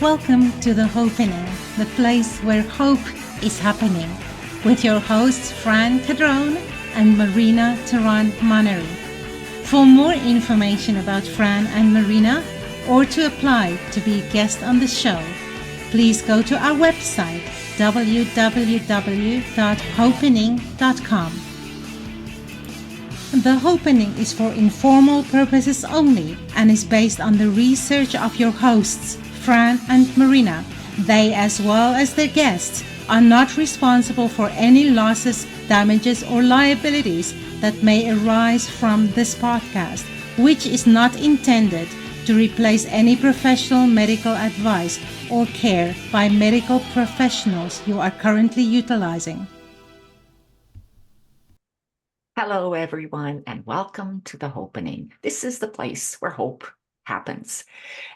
Welcome to the Hopenning, the place where hope is happening, with your hosts Fran Cadron and Marina Theron-Monnery. For more information about Fran and Marina, or to apply to be a guest on the show, please go to our website www.hopenning.com. The Hopenning is for informal purposes only and is based on the research of your hosts, Fran and Marina. They, as well as their guests, are not responsible for any losses, damages, or liabilities that may arise from this podcast, which is not intended to replace any professional medical advice or care by medical professionals you are currently utilizing. Hello, everyone, and welcome to the Hopenning. This is the place where hope happens.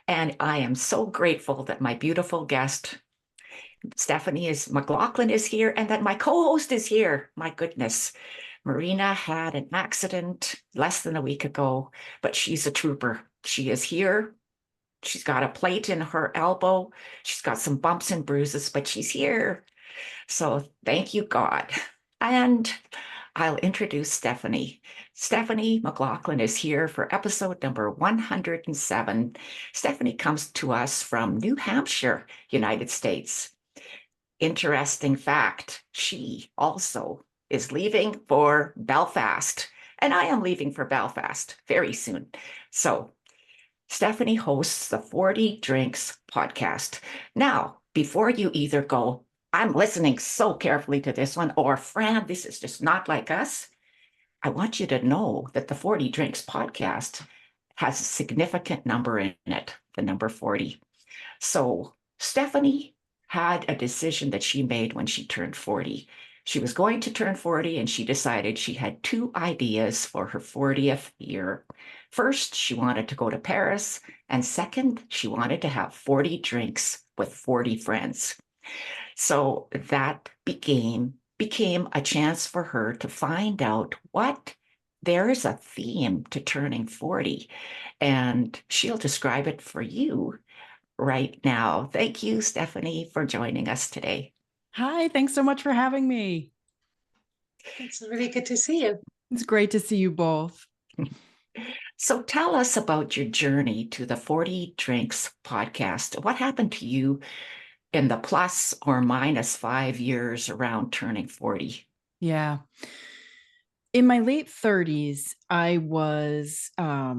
And I am so grateful that my beautiful guest, Stephanie McLaughlin, is here and that my co-host is here. My goodness. Marina had an accident less than a week ago, but she's a trooper. She is here. She's got a plate in her elbow. She's got some bumps and bruises, but she's here. So thank you, God. And I'll introduce Stephanie. Stephanie McLaughlin is here for episode number 107. Stephanie comes to us from New Hampshire, United States. Interesting fact, she also is leaving for Belfast, and I am leaving for Belfast very soon. So Stephanie hosts the 40 Drinks podcast. Now, before you either go, I'm listening so carefully to this one, or Fran, this is just not like us, I want you to know that the 40 Drinks podcast has a significant number in it, the number 40. So Stephanie had a decision that she made when she turned 40. She was going to turn 40 and she decided she had two ideas for her 40th year. First, she wanted to go to Paris, and second, she wanted to have 40 drinks with 40 friends. So that became a chance for her to find out what there is a theme to turning 40, and she'll describe it for you right now. Thank you, Stephanie, for joining us today. Hi, thanks so much for having me. It's really good to see you. It's great to see you both. So tell us about your journey to the 40 Drinks podcast. What happened to you in the plus or minus 5 years around turning 40? Yeah. In my late 30s, I was, let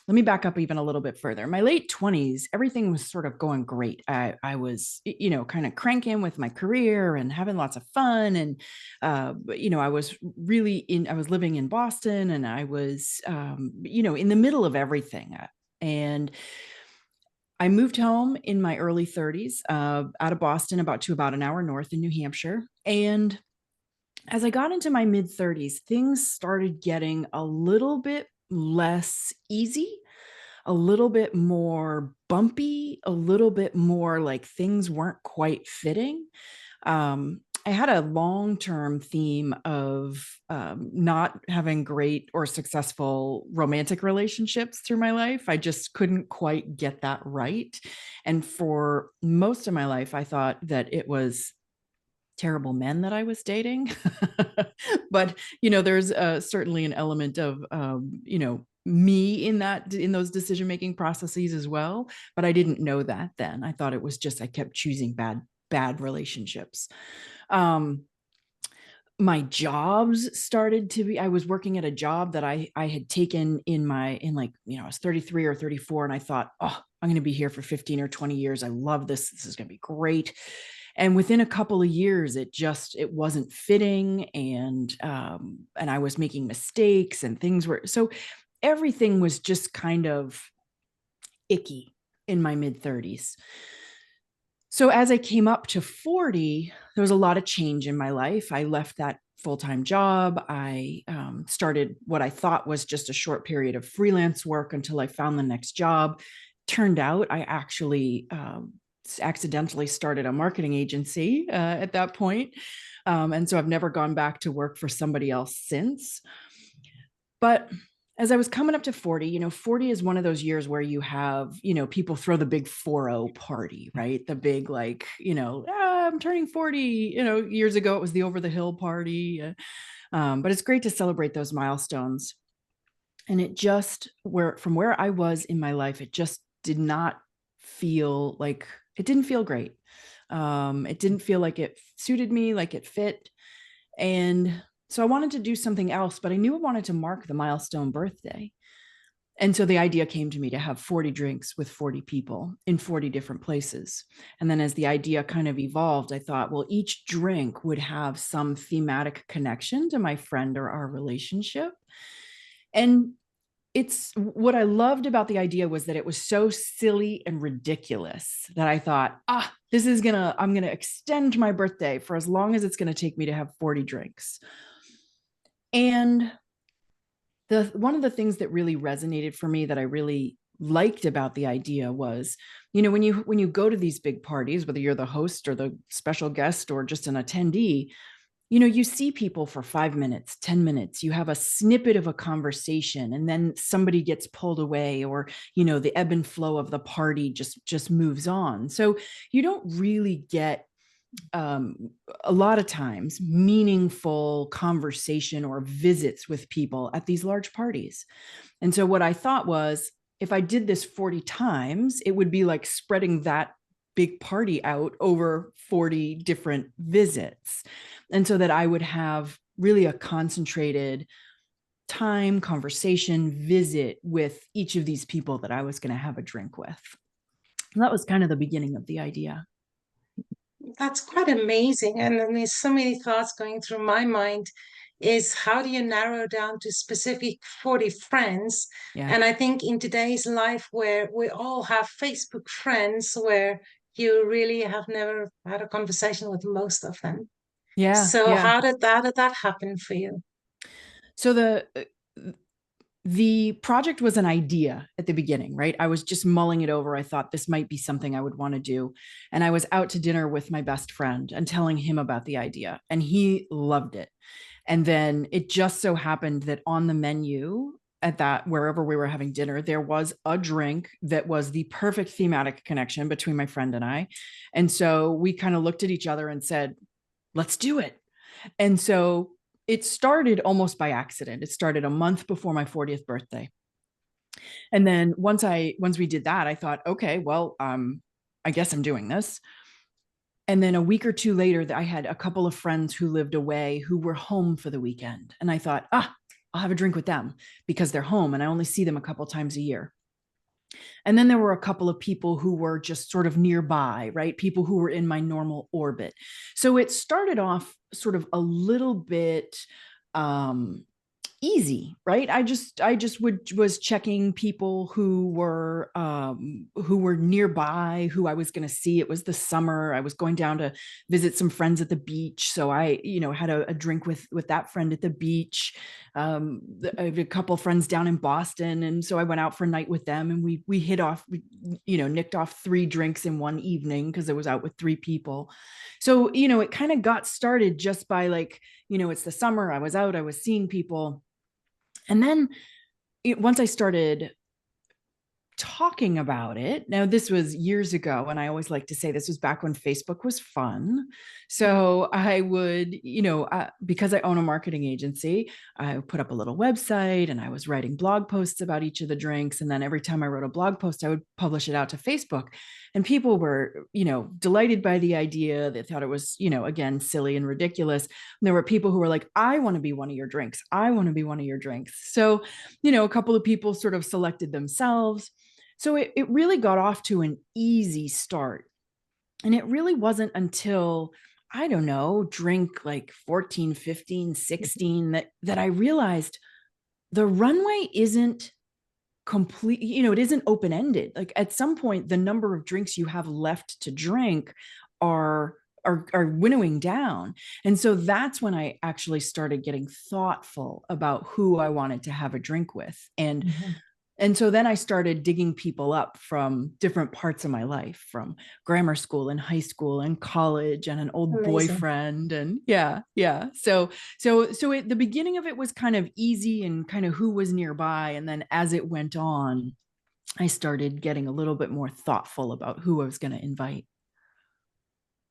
me back up even a little bit further. In my late 20s, everything was sort of going great. I was, kind of cranking with my career and having lots of fun. And, I was I was living in Boston, and I was, in the middle of everything. And I moved home in my early 30s, out of Boston, about an hour north in New Hampshire. And as I got into my mid 30s, things started getting a little bit less easy, a little bit more bumpy, a little bit more like things weren't quite fitting. I had a long-term theme of not having great or successful romantic relationships through my life. I just couldn't quite get that right. And for most of my life, I thought that it was terrible men that I was dating. But, there's certainly an element of, me in those decision-making processes as well. But I didn't know that then. I thought it was just, I kept choosing bad relationships. My jobs started to be, I was working at a job that I had taken I was 33 or 34. And I thought, oh, I'm going to be here for 15 or 20 years. I love this. This is going to be great. And within a couple of years, it wasn't fitting. And I was making mistakes, and so everything was just kind of icky in my mid 30s. So as I came up to 40, there was a lot of change in my life. I left that full-time job. I started what I thought was just a short period of freelance work until I found the next job. Turned out I actually accidentally started a marketing agency at that point. And so I've never gone back to work for somebody else since. But as I was coming up to 40, 40 is one of those years where you have, people throw the big 40 party, right? The big, like, I'm turning 40, years ago, it was the over the hill party. But it's great to celebrate those milestones. And it just, from where I was in my life, it just did not feel like, it didn't feel great. It didn't feel like it suited me, like it fit. And so I wanted to do something else, but I knew I wanted to mark the milestone birthday. And so the idea came to me to have 40 drinks with 40 people in 40 different places. And then as the idea kind of evolved, I thought, well, each drink would have some thematic connection to my friend or our relationship. And it's what I loved about the idea was that it was so silly and ridiculous that I thought, I'm going to extend my birthday for as long as it's going to take me to have 40 drinks. And one of the things that really resonated for me that I really liked about the idea was, when you go to these big parties, whether you're the host or the special guest or just an attendee, you see people for 5 minutes, 10 minutes, you have a snippet of a conversation, and then somebody gets pulled away, or, the ebb and flow of the party just moves on. So you don't really get a lot of times meaningful conversation or visits with people at these large parties. And so what I thought was, if I did this 40 times, it would be like spreading that big party out over 40 different visits. And so that I would have really a concentrated time, conversation, visit with each of these people that I was going to have a drink with. And that was kind of the beginning of the idea. That's quite amazing. And then there's so many thoughts going through my mind is how do you narrow down to specific 40 friends? Yeah. And I think in today's life where we all have Facebook friends where you really have never had a conversation with most of them. Yeah. So how did that happen for you? So the project was an idea at the beginning, right? I was just mulling it over. I thought this might be something I would want to do. And I was out to dinner with my best friend and telling him about the idea, and he loved it. And then it just so happened that on the menu at that, wherever we were having dinner, there was a drink that was the perfect thematic connection between my friend and I. And so we kind of looked at each other and said, let's do it. And so it started almost by accident. It started a month before my 40th birthday. And then once we did that, I thought, okay, well, I guess I'm doing this. And then a week or two later, I had a couple of friends who lived away who were home for the weekend. And I thought, I'll have a drink with them because they're home and I only see them a couple times a year. And then there were a couple of people who were just sort of nearby, right? People who were in my normal orbit. So it started off sort of a little bit easy, right? I just was checking people who were nearby, who I was going to see. It was the summer. I was going down to visit some friends at the beach. So I, had a drink with that friend at the beach. I have a couple of friends down in Boston. And so I went out for a night with them, and we nicked off 3 drinks in one evening because I was out with 3 people. So, it kind of got started just by like, it's the summer, I was out, I was seeing people. And then once I started talking about it, now this was years ago, and I always like to say this was back when Facebook was fun. So I would, because I own a marketing agency, I put up a little website and I was writing blog posts about each of the drinks. And then every time I wrote a blog post, I would publish it out to Facebook. And people were, delighted by the idea. They thought it was, again, silly and ridiculous. And there were people who were like, I want to be one of your drinks. I want to be one of your drinks. So, a couple of people sort of selected themselves. So it really got off to an easy start. And it really wasn't until, I don't know, drink like 14, 15, 16 that I realized the runway isn't complete, it isn't open-ended. Like at some point, the number of drinks you have left to drink are winnowing down. And so that's when I actually started getting thoughtful about who I wanted to have a drink with. And And so then I started digging people up from different parts of my life, from grammar school and high school and college and an old Amazing. boyfriend. And yeah. So the beginning of it was kind of easy and kind of who was nearby. And then as it went on, I started getting a little bit more thoughtful about who I was going to invite.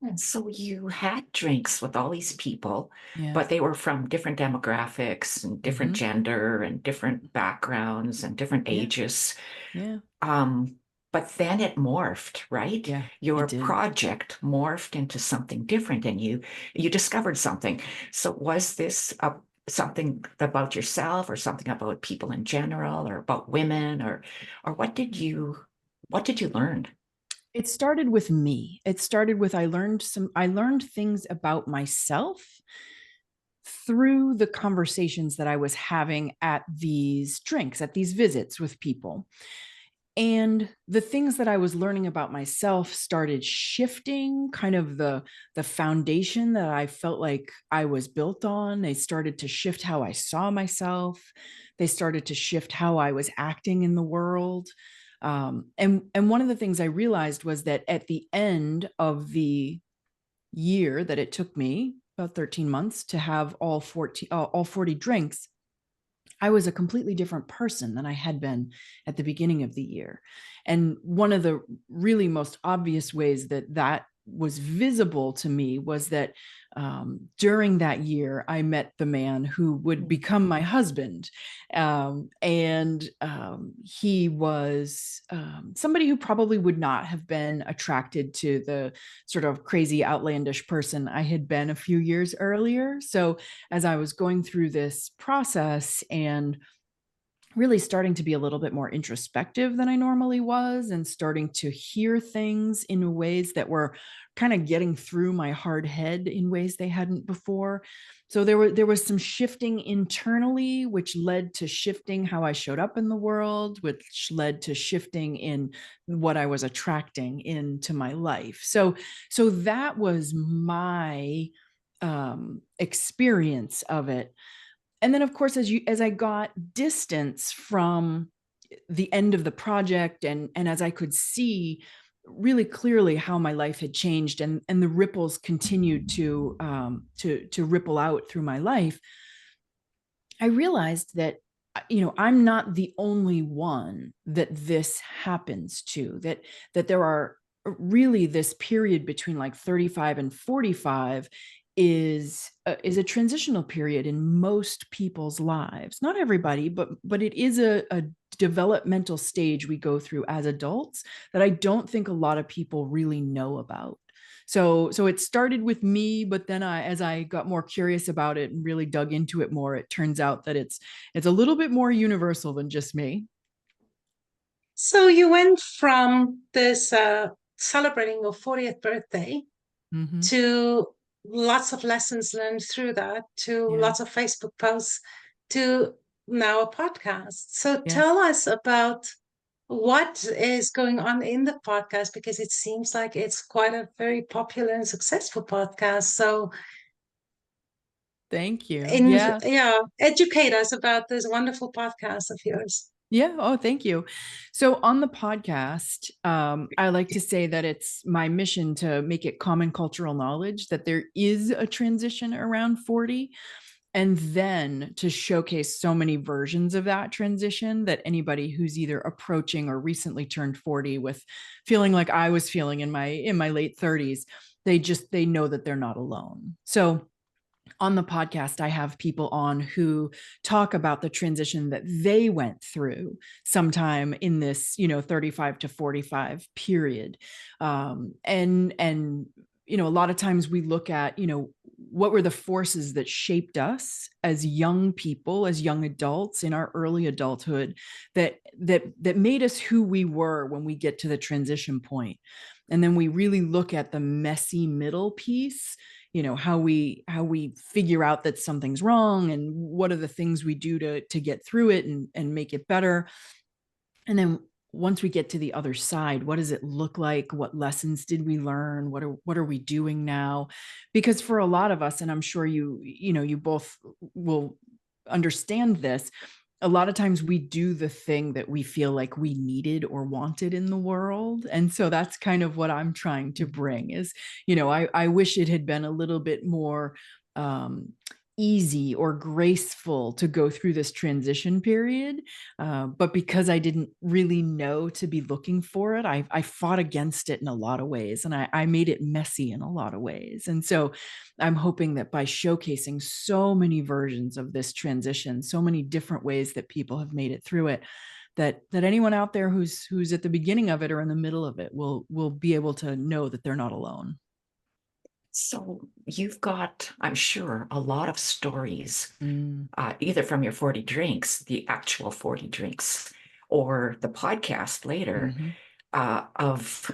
And so you had drinks with all these people, Yeah. but they were from different demographics and different gender and different backgrounds and different Yeah. ages. Yeah. But then it morphed, right? Yeah. Your It did. project morphed into something different, and you discovered something. So was this something about yourself, or something about people in general, or about women, or what did you learn? It started with me. It started with I learned things about myself through the conversations that I was having at these drinks, at these visits with people. And the things that I was learning about myself started shifting kind of the foundation that I felt like I was built on. They started to shift how I saw myself. They started to shift how I was acting in the world. And one of the things I realized was that at the end of the year that it took me, about 13 months, to have all 40 drinks, I was a completely different person than I had been at the beginning of the year. And one of the really most obvious ways that that was visible to me was that during that year, I met the man who would become my husband. He was somebody who probably would not have been attracted to the sort of crazy, outlandish person I had been a few years earlier. So as I was going through this process and really starting to be a little bit more introspective than I normally was, and starting to hear things in ways that were kind of getting through my hard head in ways they hadn't before. So there was some shifting internally, which led to shifting how I showed up in the world, which led to shifting in what I was attracting into my life. So that was my experience of it. And then of course, as I got distance from the end of the project, and as I could see really clearly how my life had changed, and the ripples continued to ripple out through my life, I realized that I'm not the only one that this happens to, that there are really, this period between like 35 and 45 is a transitional period in most people's lives. Not everybody, but it is a developmental stage we go through as adults that I don't think a lot of people really know about. So it started with me, but then as I got more curious about it and really dug into it more, it turns out that it's a little bit more universal than just me. So you went from this celebrating your 40th birthday to lots of lessons learned through that, to lots of Facebook posts, to now a podcast. So tell us about what is going on in the podcast, because it seems like it's quite a very popular and successful podcast. So Thank you. Yeah. Educate us about this wonderful podcast of yours. Yeah. Oh, thank you. So on the podcast, I like to say that it's my mission to make it common cultural knowledge that there is a transition around 40, and then to showcase so many versions of that transition that anybody who's either approaching or recently turned 40 with feeling like I was feeling in my late 30s, they know that they're not alone. So on the podcast, I have people on who talk about the transition that they went through sometime in this, 35 to 45 period. And a lot of times we look at, what were the forces that shaped us as young people, as young adults in our early adulthood, that made us who we were when we get to the transition point. And then we really look at the messy middle piece, how we figure out that something's wrong, and what are the things we do to get through it and make it better. And then once we get to the other side, what does it look like? What lessons did we learn? What are we doing now? Because for a lot of us, and I'm sure you both will understand this, a lot of times we do the thing that we feel like we needed or wanted in the world. And so that's kind of what I'm trying to bring is, I wish it had been a little bit more easy or graceful to go through this transition period. But because I didn't really know to be looking for it, I fought against it in a lot of ways. And I made it messy in a lot of ways. And so I'm hoping that by showcasing so many versions of this transition, so many different ways that people have made it through it, that anyone out there who's at the beginning of it or in the middle of it will be able to know that they're not alone. So you've got, I'm sure, a lot of stories, either from your 40 drinks, the actual 40 drinks, or the podcast later, of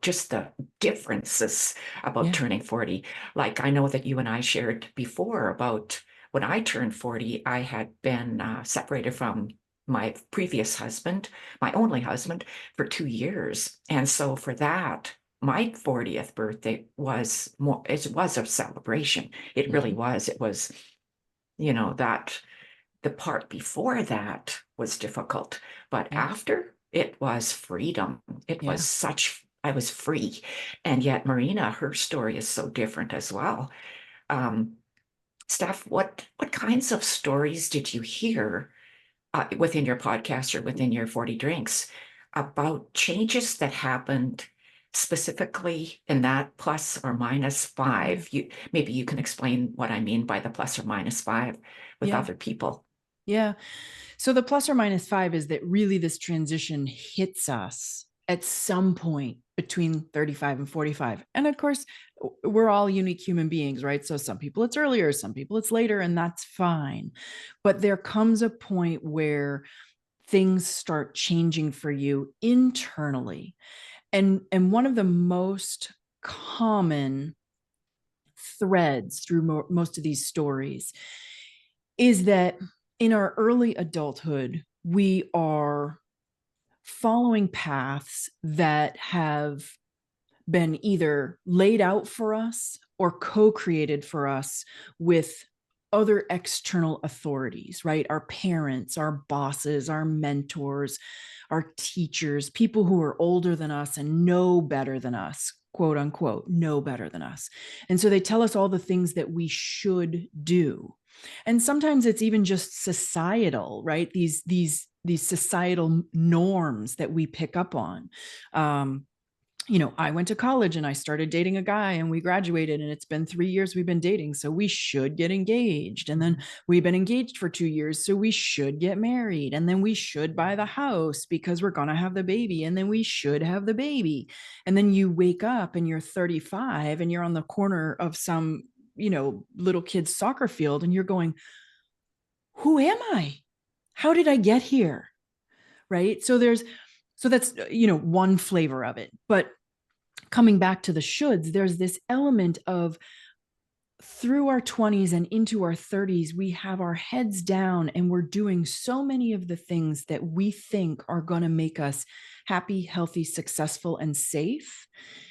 just the differences about turning 40. Like I know that you and I shared before about when I turned 40, I had been separated from my previous husband, my only husband, for 2 years. And so for that, my 40th birthday was more, it was a celebration. It really was. It was, that the part before that was difficult, but after it was freedom. It was I was free. And yet Marina, her story is so different as well. Steph, what kinds of stories did you hear within your podcast or within your 40 drinks about changes that happened specifically in that plus or minus 5? Maybe you can explain what I mean by the plus or minus 5 with other people. Yeah. So the plus or minus 5 is that really this transition hits us at some point between 35 and 45. And of course, we're all unique human beings, right? So some people it's earlier, some people it's later, and that's fine. But there comes a point where things start changing for you internally. And one of the most common threads through most of these stories is that in our early adulthood, we are following paths that have been either laid out for us or co-created for us with other external authorities, right? Our parents, our bosses, our mentors, our teachers, people who are older than us and know better than us, quote unquote, know better than us. And so they tell us all the things that we should do. And sometimes it's even just societal, right? These societal norms that we pick up on. I went to college and I started dating a guy and we graduated and it's been 3 years we've been dating. So we should get engaged. And then we've been engaged for 2 years. So we should get married. And then we should buy the house because we're going to have the baby. And then we should have the baby. And then you wake up and you're 35 and you're on the corner of some, little kid's soccer field and you're going, who am I? How did I get here? Right. So that's, one flavor of it. But coming back to the shoulds, there's this element of through our 20s and into our 30s, we have our heads down and we're doing so many of the things that we think are going to make us happy, healthy, successful, and safe.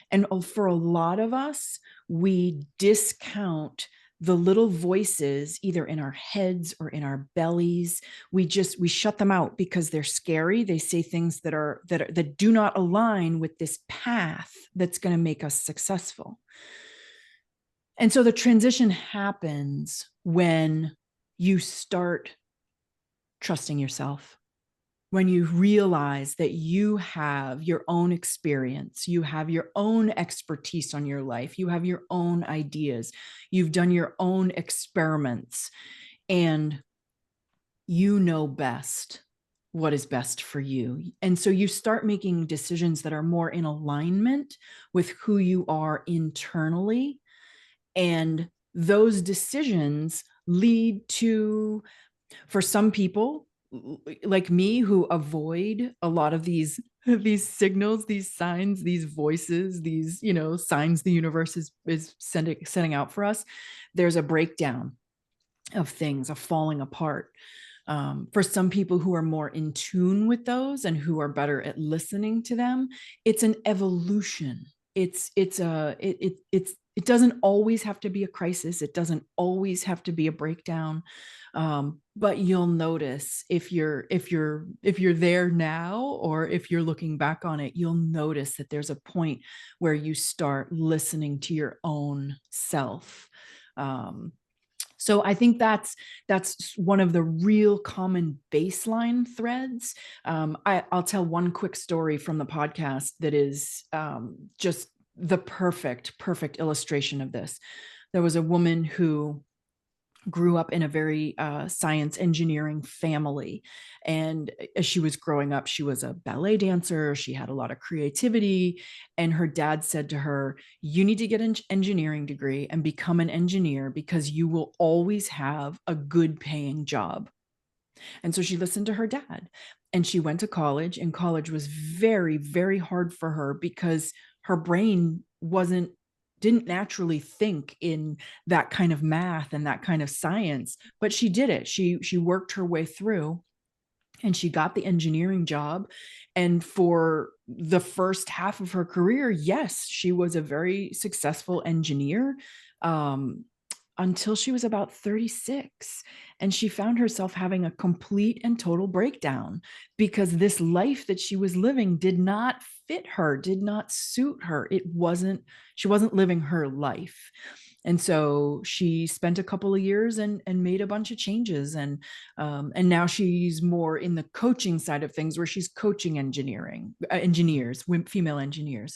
And for a lot of us, we discount the little voices either in our heads or in our bellies. We shut them out because they're scary. They say things that do not align with this path that's going to make us successful. And so the transition happens when you start trusting yourself, when you realize that you have your own experience, you have your own expertise on your life, you have your own ideas, you've done your own experiments, and you know best what is best for you. And so you start making decisions that are more in alignment with who you are internally. And those decisions lead to, for some people, like me, who avoid a lot of these signals, these signs, these voices, these signs the universe is sending out for us, there's a breakdown of things, a falling apart. For some people who are more in tune with those and who are better at listening to them, it's an evolution. it doesn't always have to be a crisis. It doesn't always have to be a breakdown. But you'll notice if you're there now, or if you're looking back on it, you'll notice that there's a point where you start listening to your own self. So I think that's one of the real common baseline threads. I'll tell one quick story from the podcast that is just the perfect illustration of this. There was a woman who grew up in a very science engineering family. And as she was growing up, she was a ballet dancer. She had a lot of creativity. And her dad said to her, you need to get an engineering degree and become an engineer, because you will always have a good paying job. And so she listened to her dad, and she went to college, and college was very, very hard for her because her brain didn't naturally think in that kind of math and that kind of science, but she did it. She worked her way through, and she got the engineering job. And for the first half of her career, yes, she was a very successful engineer, until she was about 36. And she found herself having a complete and total breakdown, because this life that she was living did not fit her, did not suit her. She wasn't living her life. And so she spent a couple of years and made a bunch of changes. And now she's more in the coaching side of things, where she's coaching engineers, female engineers.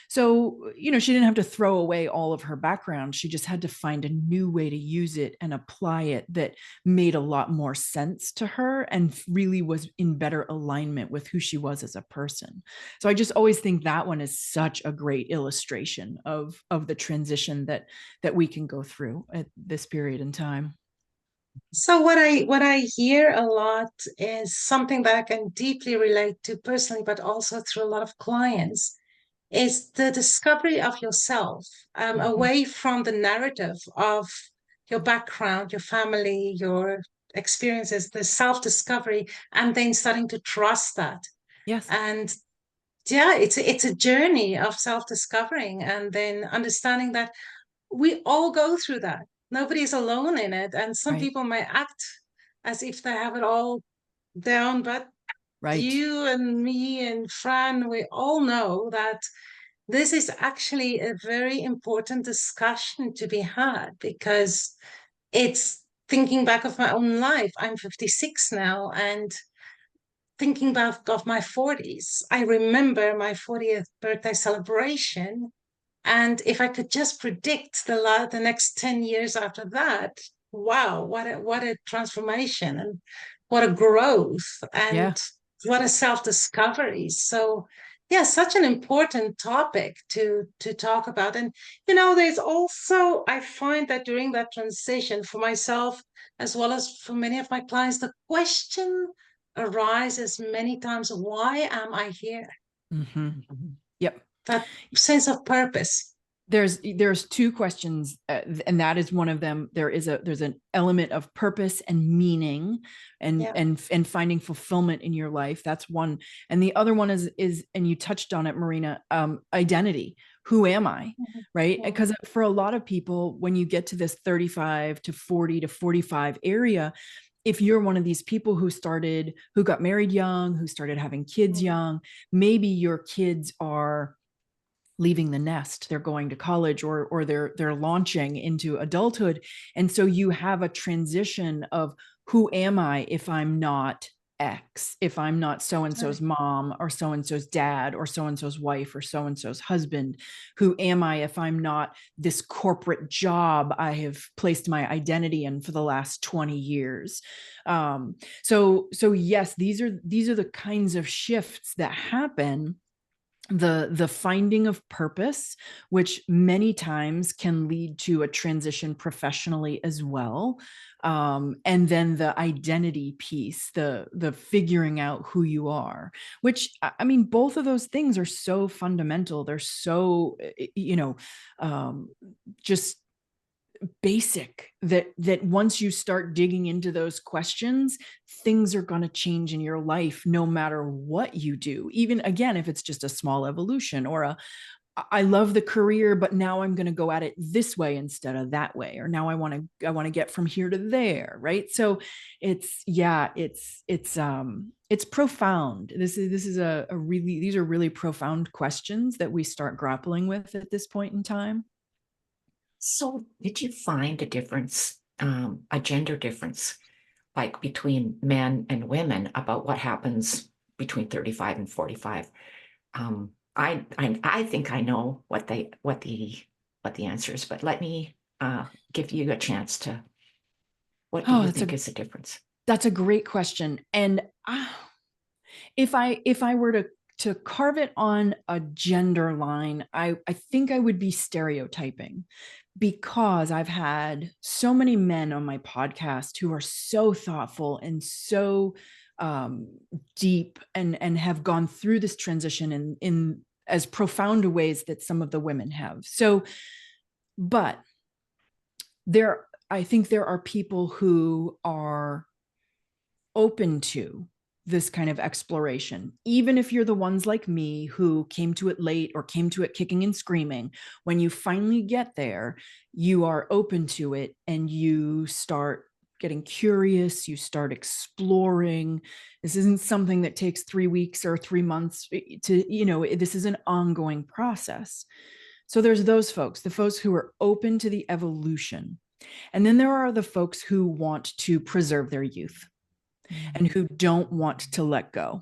So, she didn't have to throw away all of her background. She just had to find a new way to use it and apply it that made a lot more sense to her and really was in better alignment with who she was as a person. So I just always think that one is such a great illustration of the transition that we can go through at this period in time. So what I hear a lot is something that I can deeply relate to personally, but also through a lot of clients, is the discovery of yourself, away from the narrative of your background, your family, your experiences, the self-discovery, and then starting to trust that. Yes. And yeah, it's a journey of self-discovering, and then understanding that we all go through that. Nobody's alone in it. And some Right. people may act as if they have it all down, but Right. you and me and Fran, we all know that this is actually a very important discussion to be had, because it's thinking back of my own life. I'm 56 now, and thinking back of my 40s, I remember my 40th birthday celebration. And if I could just predict the next 10 years after that, wow, what a transformation, and what a growth, Yeah. and what a self-discovery. So yeah, such an important topic to talk about. And there's also, I find that during that transition for myself, as well as for many of my clients, the question arises many times, why am I here? Mm-hmm. Yep. That sense of purpose. There's two questions, and that is one of them. There's an element of purpose and meaning, and finding fulfillment in your life. That's one. And the other one is, and you touched on it, Marina, identity. Who am I? Right? Because for a lot of people, when you get to this 35 to 40 to 45 area, if you're one of these people who got married young, who started having kids young, maybe your kids are leaving the nest, they're going to college, or they're launching into adulthood. And so you have a transition of, who am I if I'm not X, if I'm not so-and-so's mom, or so-and-so's dad, or so-and-so's wife, or so-and-so's husband? Who am I if I'm not this corporate job I have placed my identity in for the last 20 years? So yes, these are the kinds of shifts that happen. The finding of purpose, which many times can lead to a transition professionally as well. And then the identity piece, the figuring out who you are, which, I mean, both of those things are so fundamental. They're so, just basic, that once you start digging into those questions, things are going to change in your life no matter what you do. Even, again, if it's just a small evolution, or I love the career, but now I'm going to go at it this way instead of that way. Or now I want to get from here to there. Right. So it's profound. This is a really, these are really profound questions that we start grappling with at this point in time. So did you find a difference, a gender difference, like between men and women about what happens between 35 and 45? I think I know what the answer is, but let me give you a chance to. What do you think is the difference? That's a great question. And if I were to carve it on a gender line, I think I would be stereotyping, because I've had so many men on my podcast who are so thoughtful and so deep and have gone through this transition in as profound ways that some of the women have. So, but I think there are people who are open to this kind of exploration, even if you're the ones like me who came to it late or came to it kicking and screaming. When you finally get there, you are open to it and you start getting curious, you start exploring. This isn't something that takes 3 weeks or 3 months to, this is an ongoing process. So there's those folks, the folks who are open to the evolution. And then there are the folks who want to preserve their youth and who don't want to let go.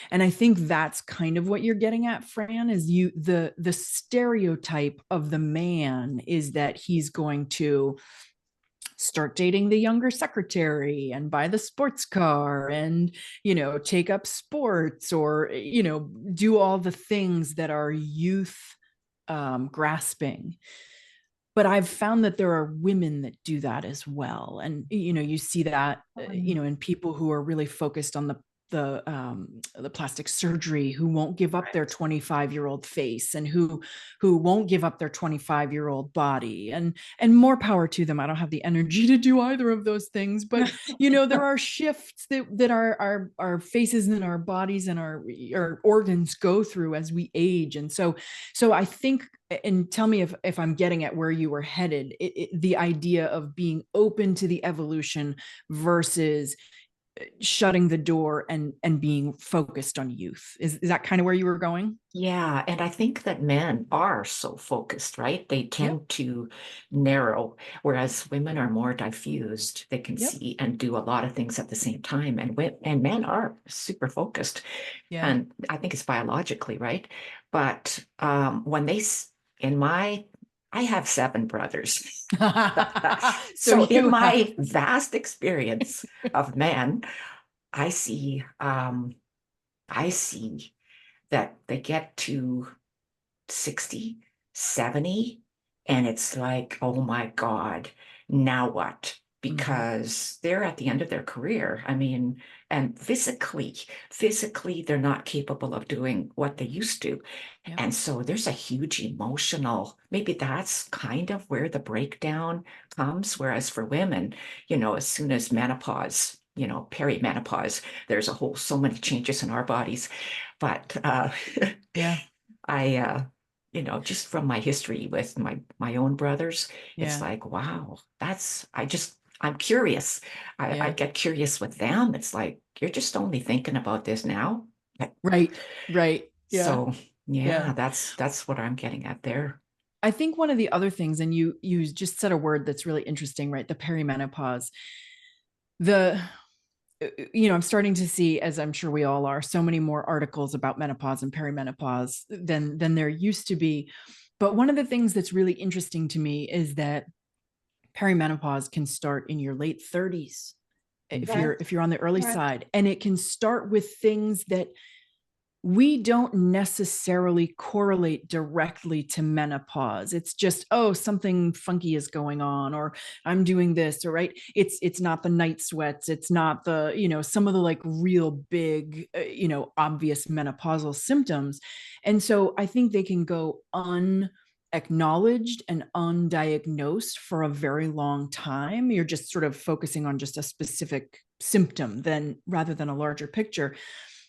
And I think that's kind of what you're getting at, Fran, is the stereotype of the man is that he's going to start dating the younger secretary and buy the sports car and, take up sports or, do all the things that are youth grasping. But I've found that there are women that do that as well. And, you see that, in people who are really focused on the plastic surgery, who won't give up their 25-year-old face and who won't give up their 25-year-old body, and more power to them. I don't have the energy to do either of those things, but there are shifts that our faces and our bodies and our organs go through as we age. And so I think, and tell me if I'm getting at where you were headed, the idea of being open to the evolution versus shutting the door and being focused on youth. Is that kind of where you were going? Yeah. And I think that men are so focused, right? They tend to narrow, whereas women are more diffused. They can see and do a lot of things at the same time. And men are super focused. Yeah. And I think it's biologically, right? But when I have 7 brothers. So in my vast experience of men, I see that they get to 60, 70, and it's like, oh my God, now what? Because they're at the end of their career. I mean, and physically, they're not capable of doing what they used to. Yeah. And so there's a huge emotional, maybe that's kind of where the breakdown comes. Whereas for women, as soon as menopause, perimenopause, there's so many changes in our bodies. But yeah, I, just from my history with my own brothers, it's like, wow, I'm curious. I get curious with them. It's like, you're just only thinking about this now. Right. Yeah. So that's what I'm getting at there. I think one of the other things, and you just said a word that's really interesting, right? The perimenopause. I'm starting to see, as I'm sure we all are, so many more articles about menopause and perimenopause than there used to be. But one of the things that's really interesting to me is that perimenopause can start in your late 30s if you're on the early side, and it can start with things that we don't necessarily correlate directly to menopause. It's just, oh, something funky is going on, or I'm doing this, or right. It's not the night sweats. It's not the, some of the like real big, obvious menopausal symptoms. And so I think they can go unacknowledged and undiagnosed for a very long time. You're just sort of focusing on just a specific symptom rather than a larger picture.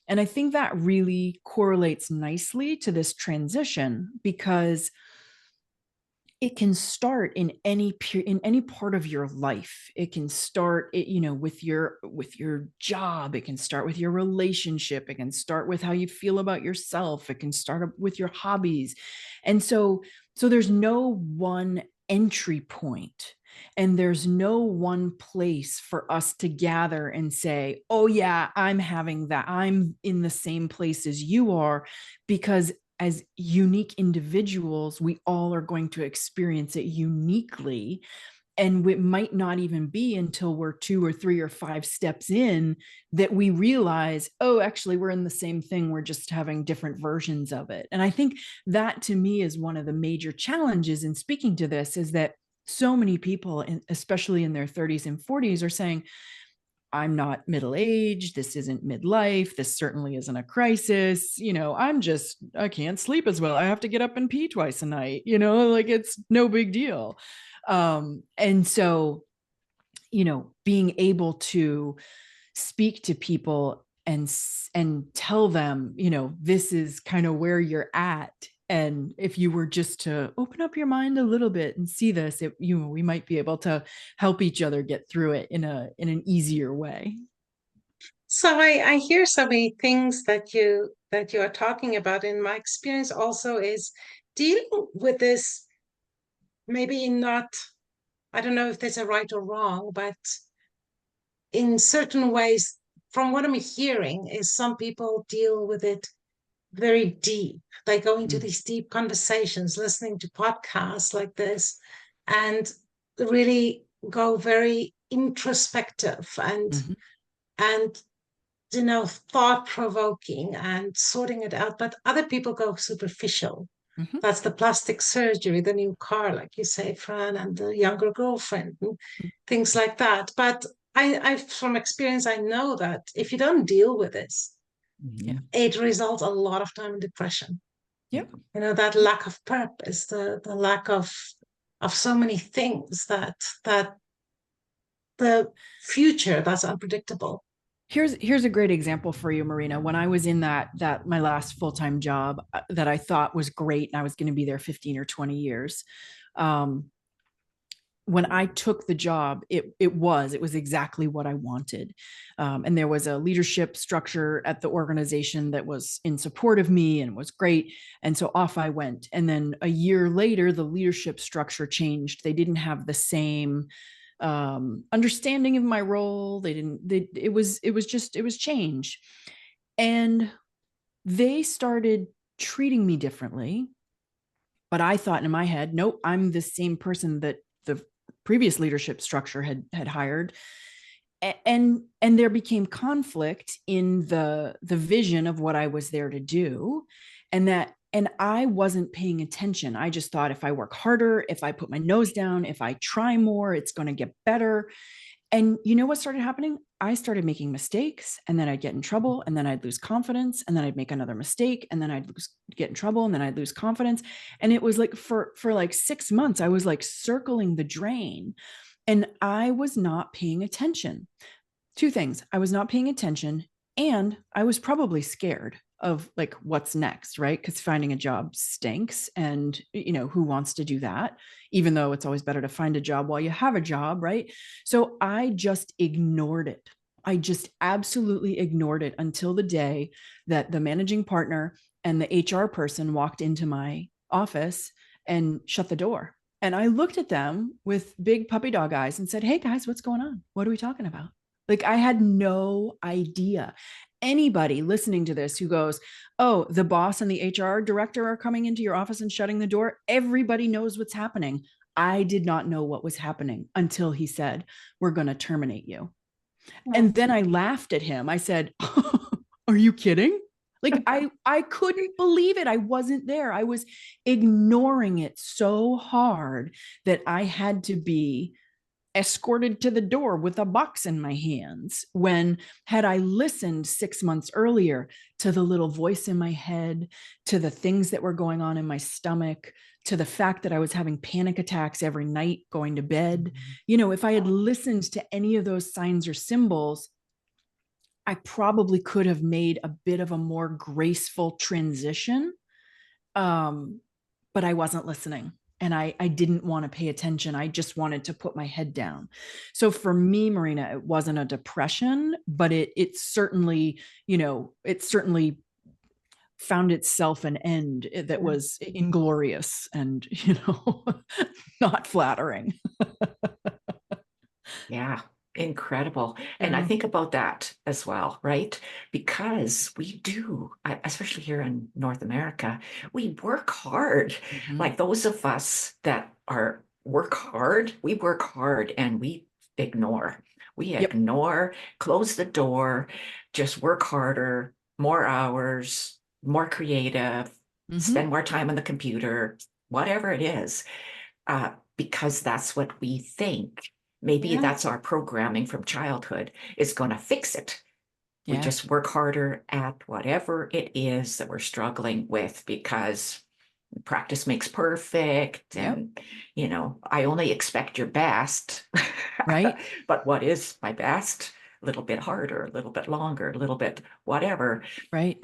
And I think that really correlates nicely to this transition, because it can start in any part of your life. It can start, with your job. It can start with your relationship. It can start with how you feel about yourself. It can start with your hobbies. And so there's no one entry point, and there's no one place for us to gather and say, oh yeah, I'm having that. I'm in the same place as you are, because as unique individuals, we all are going to experience it uniquely. And it might not even be until we're 2 or 3 or 5 steps in that we realize, oh, actually, we're in the same thing. We're just having different versions of it. And I think that, to me, is one of the major challenges in speaking to this, is that so many people, especially in their 30s and 40s, are saying, I'm not middle-aged. This isn't midlife. This certainly isn't a crisis. I can't sleep as well. I have to get up and pee twice a night, like it's no big deal. And so, being able to speak to people and tell them, this is kind of where you're at. And if you were just to open up your mind a little bit and see this, we might be able to help each other get through it in an easier way. So I hear so many things that you are talking about. In my experience also is dealing with this, maybe not, I don't know if there's a right or wrong, but in certain ways, from what I'm hearing, is some people deal with it very deep. They go into these deep conversations, listening to podcasts like this, and really go very introspective and thought-provoking and sorting it out. But other people go superficial. That's the plastic surgery, the new car, like you say, Fran, and the younger girlfriend, and things like that. But I from experience, I know that if you don't deal with this, it results a lot of time in depression. Yep. That lack of purpose, the lack of so many things, that the future that's unpredictable. Here's a great example for you, Marina. When I was in that my last full-time job that I thought was great, and I was going to be there 15 or 20 years. When I took the job, it was exactly what I wanted. And there was a leadership structure at the organization that was in support of me and was great. And so off I went. And then a year later, the leadership structure changed. They didn't have the same understanding of my role. It was change. And they started treating me differently. But I thought in my head, nope, I'm the same person that the previous leadership structure had hired. And there became conflict in the vision of what I was there to do. And I wasn't paying attention. I just thought, if I work harder, if I put my nose down, if I try more, it's going to get better. And you know what started happening? I started making mistakes, and then I'd get in trouble, and then I'd lose confidence, and then I'd make another mistake, and then I'd get in trouble, and then I'd lose confidence. And it was like for like 6 months, I was like circling the drain, and I was not paying attention. 2 things. I was not paying attention, and I was probably scared of like what's next, right? Because finding a job stinks, and who wants to do that, even though it's always better to find a job while you have a job, right? So I just ignored it. I just absolutely ignored it until the day that the managing partner and the HR person walked into my office and shut the door. And I looked at them with big puppy dog eyes and said, "Hey guys, what's going on? What are we talking about?" Like, I had no idea. Anybody listening to this who goes, "Oh, the boss and the HR director are coming into your office and shutting the door," everybody knows what's happening. I did not know what was happening until he said, "We're going to terminate you." And then I laughed at him. I said, "Are you kidding?" Like, I couldn't believe it. I wasn't there. I was ignoring it so hard that I had to be escorted to the door with a box in my hands, when had I listened 6 months earlier to the little voice in my head, to the things that were going on in my stomach, to the fact that I was having panic attacks every night going to bed. If I had listened to any of those signs or symbols, I probably could have made a bit of a more graceful transition. But I wasn't listening, and I didn't want to pay attention. I just wanted to put my head down. So for me, Marina, it wasn't a depression, but it certainly, it certainly found itself an end that was inglorious and, not flattering. Yeah, incredible. And I think about that as well, right? Because we do, especially here in North America, we work hard. Mhm. Like those of us that are work hard, we work hard and we ignore. We Yep. ignore, close the door, just work harder, more hours, more creative, spend more time on the computer, whatever it is, because that's what we think. Maybe that's our programming from childhood is going to fix it. We Yeah. just work harder at whatever it is that we're struggling with because practice makes perfect. Yep. And, I only expect your best. Right. But what is my best? A little bit harder, a little bit longer, a little bit whatever. Right.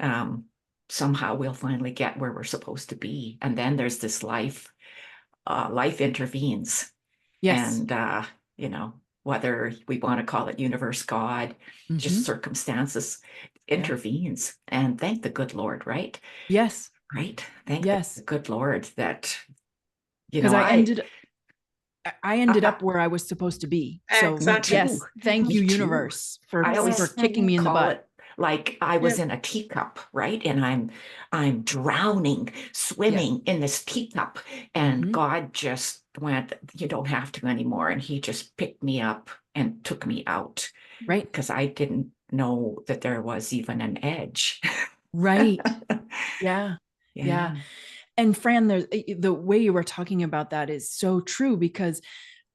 Somehow we'll finally get where we're supposed to be. And then there's this life intervenes. Yes. And, whether we want to call it universe, God, just circumstances intervenes. And thank the good Lord, right? Yes. Right. Thank Yes. the good Lord that, Because I ended up where I was supposed to be. So Exactly. yes, thank Me you, too. universe, for I always kicking me in the call butt. it like I was in a teacup, right? And I'm drowning, swimming in this teacup. And God just went, you don't have to anymore. And he just picked me up and took me out. Right. Because I didn't know that there was even an edge. Right. Yeah. Yeah. And Fran, the way you were talking about that is so true because,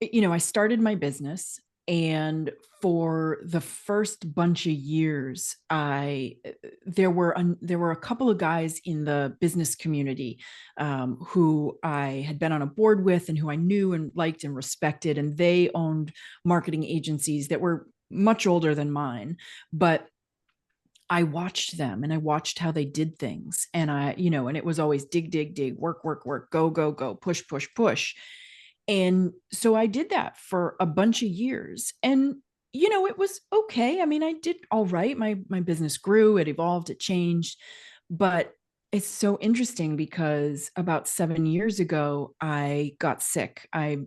I started my business, and for the first bunch of years, there were a couple of guys in the business community who I had been on a board with and who I knew and liked and respected, and they owned marketing agencies that were much older than mine, but I watched them and I watched how they did things. And and it was always dig, dig, dig, work, work, work, go, go, go, push, push, push. And so I did that for a bunch of years. And, it was okay. I mean, I did all right. My business grew, it evolved, it changed. But it's so interesting because about 7 years ago, I got sick. I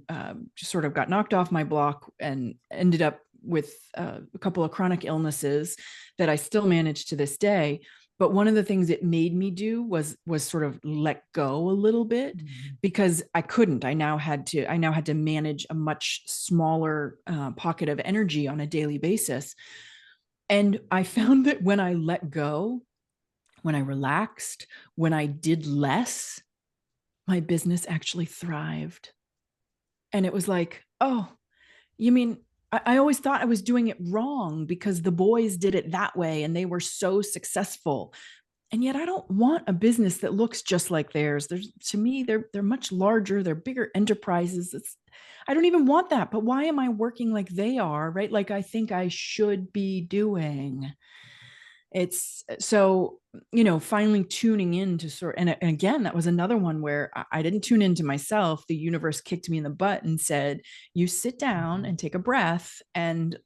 just sort of got knocked off my block and ended up with a couple of chronic illnesses that I still manage to this day. But one of the things it made me do was sort of let go a little bit because I couldn't. I now had to manage a much smaller pocket of energy on a daily basis. And I found that when I let go, when I relaxed, when I did less, my business actually thrived. And it was like, oh, you mean I always thought I was doing it wrong because the boys did it that way and they were so successful. And yet I don't want a business that looks just like theirs. To me, they're much larger, they're bigger enterprises. I don't even want that. But why am I working like they are, right? Like I think I should be doing. It's so, finally tuning in to and again, that was another one where I didn't tune into myself. The universe kicked me in the butt and said, you sit down and take a breath and,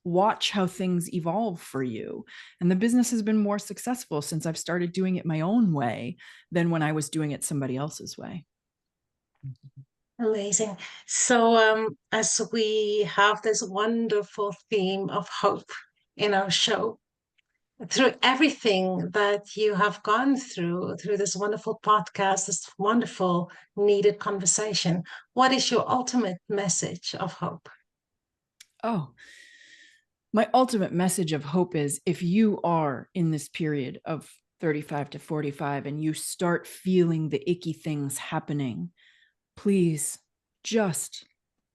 watch how things evolve for you. And the business has been more successful since I've started doing it my own way than when I was doing it somebody else's way. Amazing. So, as we have this wonderful theme of hope in our show, through everything that you have gone through this wonderful podcast, this wonderful needed conversation, what is your ultimate message of hope? Oh, my ultimate message of hope is if you are in this period of 35 to 45 and you start feeling the icky things happening, please just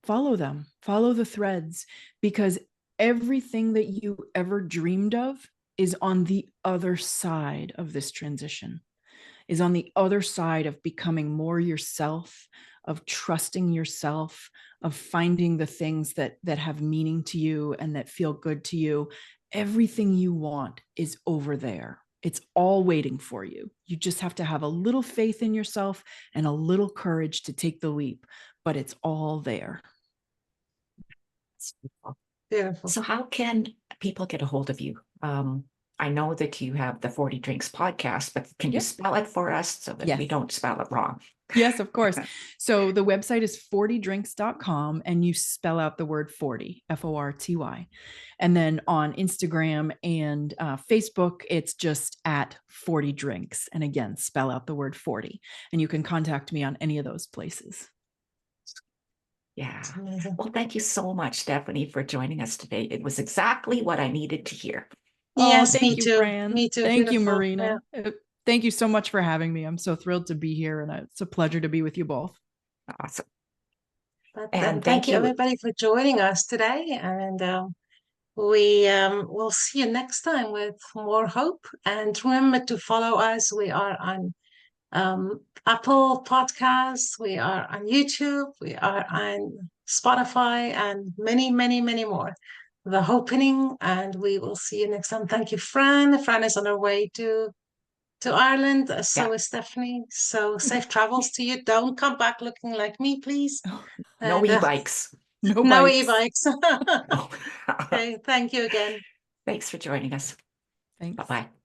follow them, follow the threads, because everything that you ever dreamed of is on the other side of this transition, is on the other side of becoming more yourself, of trusting yourself, of finding the things that have meaning to you and that feel good to you. everything you want is over there. It's all waiting for you. You just have to have a little faith in yourself and a little courage to take the leap, but it's all there. Beautiful. So how can people get a hold of you? I know that you have the 40 Drinks podcast, but can you spell it for us so that we don't spell it wrong? Yes, of course. So the website is 40drinks.com, and you spell out the word 40, F-O-R-T-Y. And then on Instagram and Facebook, it's just at 40 Drinks. And again, spell out the word 40. And you can contact me on any of those places. Yeah. Well, thank you so much, Stephanie, for joining us today. It was exactly what I needed to hear. Yes, thank me you, too. Fran. Me too. Thank you, Beautiful. Marina. Yeah. Thank you so much for having me. I'm so thrilled to be here, and it's a pleasure to be with you both. Awesome. And thank you, everybody, for joining us today. And we will see you next time with more hope. And remember to follow us. We are on Apple Podcasts. We are on YouTube. We are on Spotify and many, many, many more. The Hopenning, and we will see you next time. Thank you, Fran. Fran is on her way to Ireland. So is Stephanie. So safe travels to you. Don't come back looking like me, please. No e-bikes. No e-bikes. No. Okay. Thank you again. Thanks for joining us. Thanks. Bye-bye.